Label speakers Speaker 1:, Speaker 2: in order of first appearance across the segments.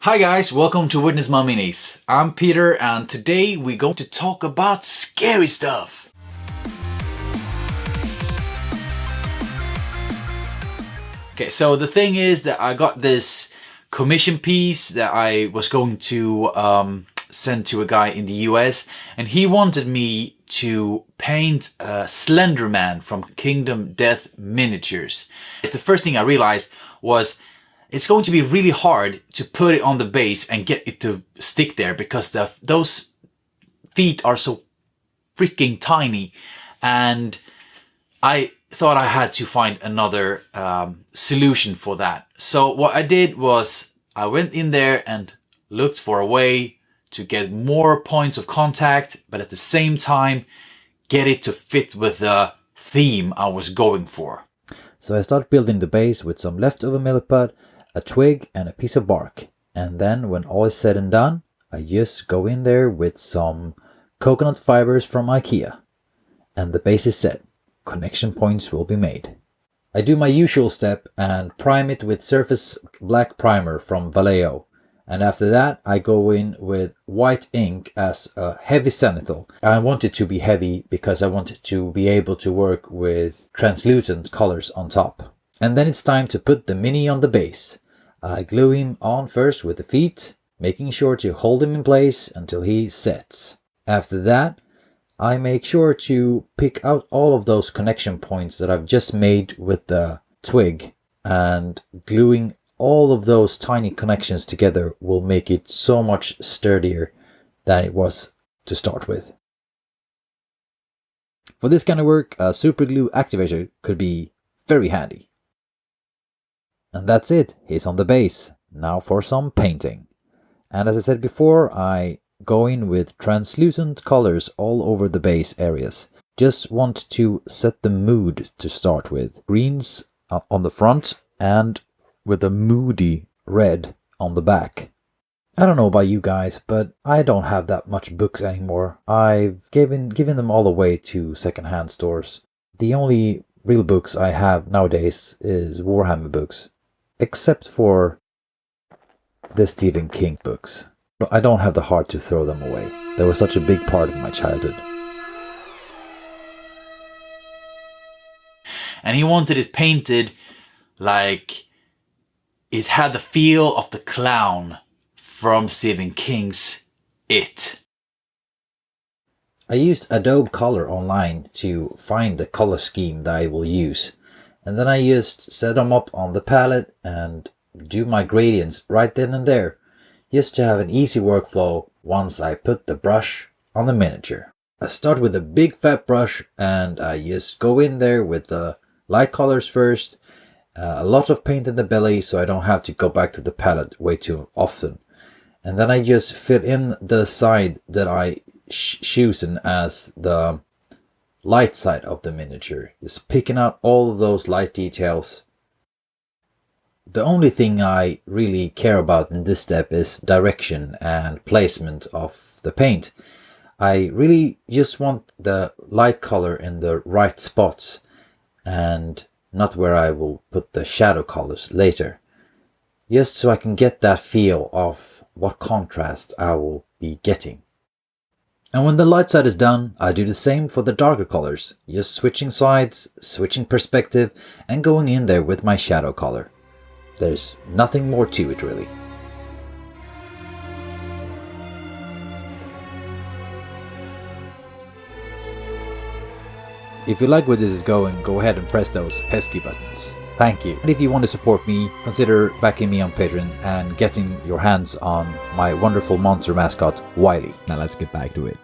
Speaker 1: Hi guys, welcome to Witness My Minis. I'm Peter and today we're going to talk about scary stuff. Okay, so the thing is that I got this commission piece that I was going to send to a guy in the US, and he wanted me to paint a Slender Man from Kingdom Death Miniatures. The first thing I realized was it's going to be really hard to put it on the base and get it to stick there because those feet are so freaking tiny, and I thought I had to find another solution for that. So what I did was I went in there and looked for a way to get more points of contact, but at the same time get it to fit with the theme I was going for.
Speaker 2: So I start building the base with some leftover milliput, a twig and a piece of bark. And then when all is said and done, I just go in there with some coconut fibers from IKEA. And the base is set. Connection points will be made. I do my usual step and prime it with surface black primer from Vallejo. And after that I go in with white ink as a heavy zenithal. I want it to be heavy because I want it to be able to work with translucent colors on top. And then it's time to put the mini on the base. I glue him on first with the feet, making sure to hold him in place until he sets. After that, I make sure to pick out all of those connection points that I've just made with the twig, and gluing all of those tiny connections together will make it so much sturdier than it was to start with. For this kind of work, a super glue activator could be very handy. And that's it, he's on the base. Now for some painting. And as I said before, I go in with translucent colors all over the base areas. Just want to set the mood to start with. Greens on the front and with a moody red on the back. I don't know about you guys, but I don't have that much books anymore. I've given them all away to secondhand stores. The only real books I have nowadays is Warhammer books. Except for the Stephen King books. I don't have the heart to throw them away. They were such a big part of my childhood.
Speaker 1: And he wanted it painted like it had the feel of the clown from Stephen King's It.
Speaker 2: I used Adobe Color online to find the color scheme that I will use. And then I just set them up on the palette and do my gradients right then and there, just to have an easy workflow once I put the brush on the miniature. I start with a big fat brush and I just go in there with the light colors first, a lot of paint in the belly so I don't have to go back to the palette way too often. And then I just fill in the side that I chosen as the light side of the miniature, just picking out all of those light details. The only thing I really care about in this step is direction and placement of the paint. I really just want the light color in the right spots and not where I will put the shadow colors later, just so I can get that feel of what contrast I will be getting. And when the light side is done, I do the same for the darker colors, just switching sides, switching perspective, and going in there with my shadow color. There's nothing more to it really. If you like where this is going, go ahead and press those pesky buttons. Thank you. And if you want to support me, consider backing me on Patreon and getting your hands on my wonderful monster mascot, Wiley. Now let's get back to it.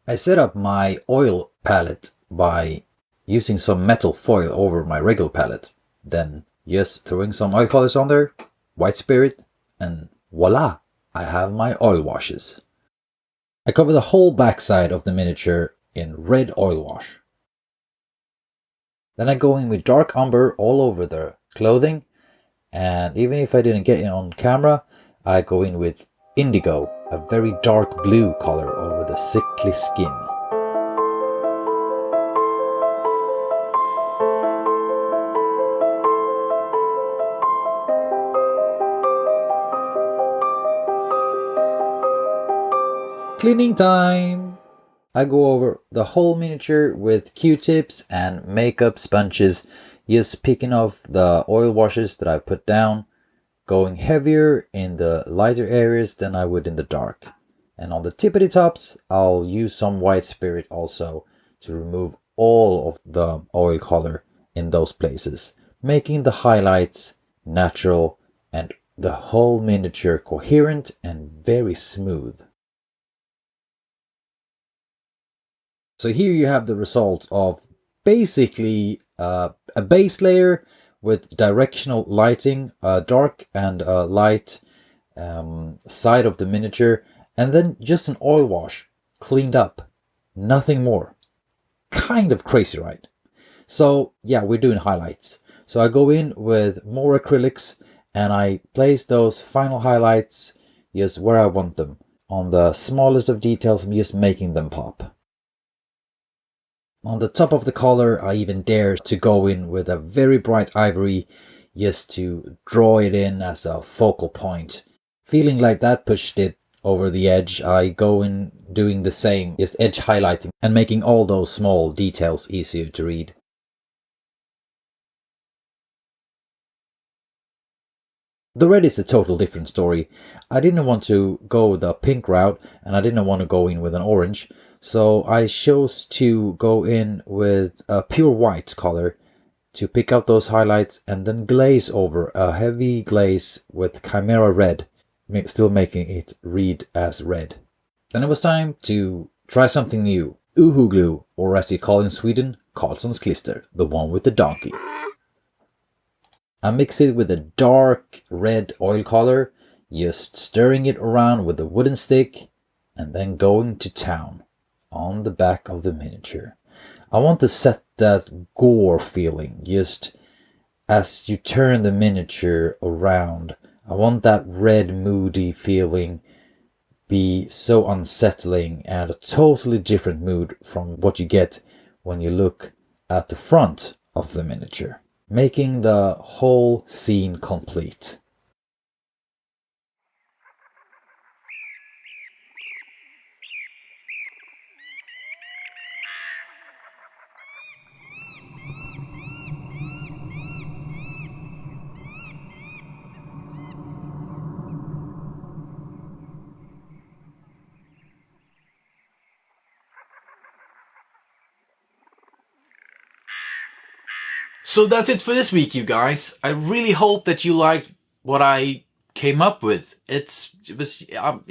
Speaker 2: I set up my oil palette by using some metal foil over my regular palette. Then just throwing some oil colors on there, white spirit, and voila! I have my oil washes. I cover the whole backside of the miniature in red oil wash. Then I go in with dark umber all over the clothing, and even if I didn't get it on camera, I go in with indigo, a very dark blue color over the sickly skin. cleaning time! I go over the whole miniature with Q-tips and makeup sponges, just picking off the oil washes that I put down, going heavier in the lighter areas than I would in the dark. And on the tippity tops, I'll use some white spirit also to remove all of the oil color in those places, making the highlights natural and the whole miniature coherent and very smooth. So here you have the result of basically a base layer with directional lighting, a dark and a light side of the miniature, and then just an oil wash, cleaned up, nothing more. Kind of crazy, right? So yeah, we're doing highlights. So I go in with more acrylics and I place those final highlights just where I want them. On the smallest of details, I'm just making them pop. On the top of the collar, I even dare to go in with a very bright ivory just to draw it in as a focal point. Feeling like that pushed it over the edge, I go in doing the same, just edge highlighting and making all those small details easier to read. The red is a total different story. I didn't want to go the pink route and I didn't want to go in with an orange, so I chose to go in with a pure white color to pick out those highlights and then glaze over a heavy glaze with Chimera red, still making it read as red. Then it was time to try something new. Uhu glue, or as you call in Sweden, Karlsson's klister, the one with the donkey. I mix it with a dark red oil color, just stirring it around with a wooden stick and then going to town on the back of the miniature. I want to set that gore feeling just as you turn the miniature around. I want that red moody feeling be so unsettling and a totally different mood from what you get when you look at the front of the miniature, making the whole scene complete.
Speaker 1: So that's it for this week, you guys. I really hope that you liked what I came up with. I'm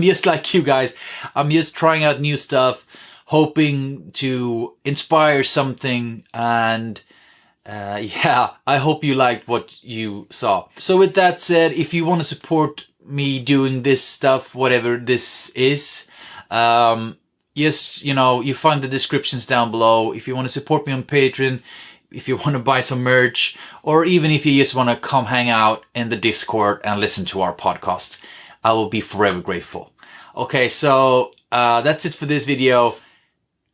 Speaker 1: just like you guys. I'm just trying out new stuff, hoping to inspire something, and I hope you liked what you saw. So with that said, if you want to support me doing this stuff, whatever this is, you find the descriptions down below. If you want to support me on Patreon, if you want to buy some merch, or even if you just want to come hang out in the Discord and listen to our podcast, I will be forever grateful. Okay, so that's it for this video,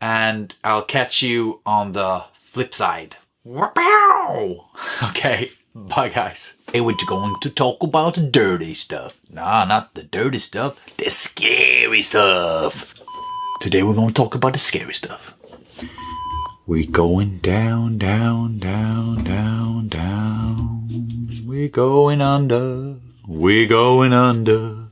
Speaker 1: and I'll catch you on the flip side. Okay, bye guys. Hey, we're going to talk about the dirty stuff. Nah, not the dirty stuff, the scary stuff. Today we're going to talk about the scary stuff. We're going down, down, down, down, down. We're going under. We're going under.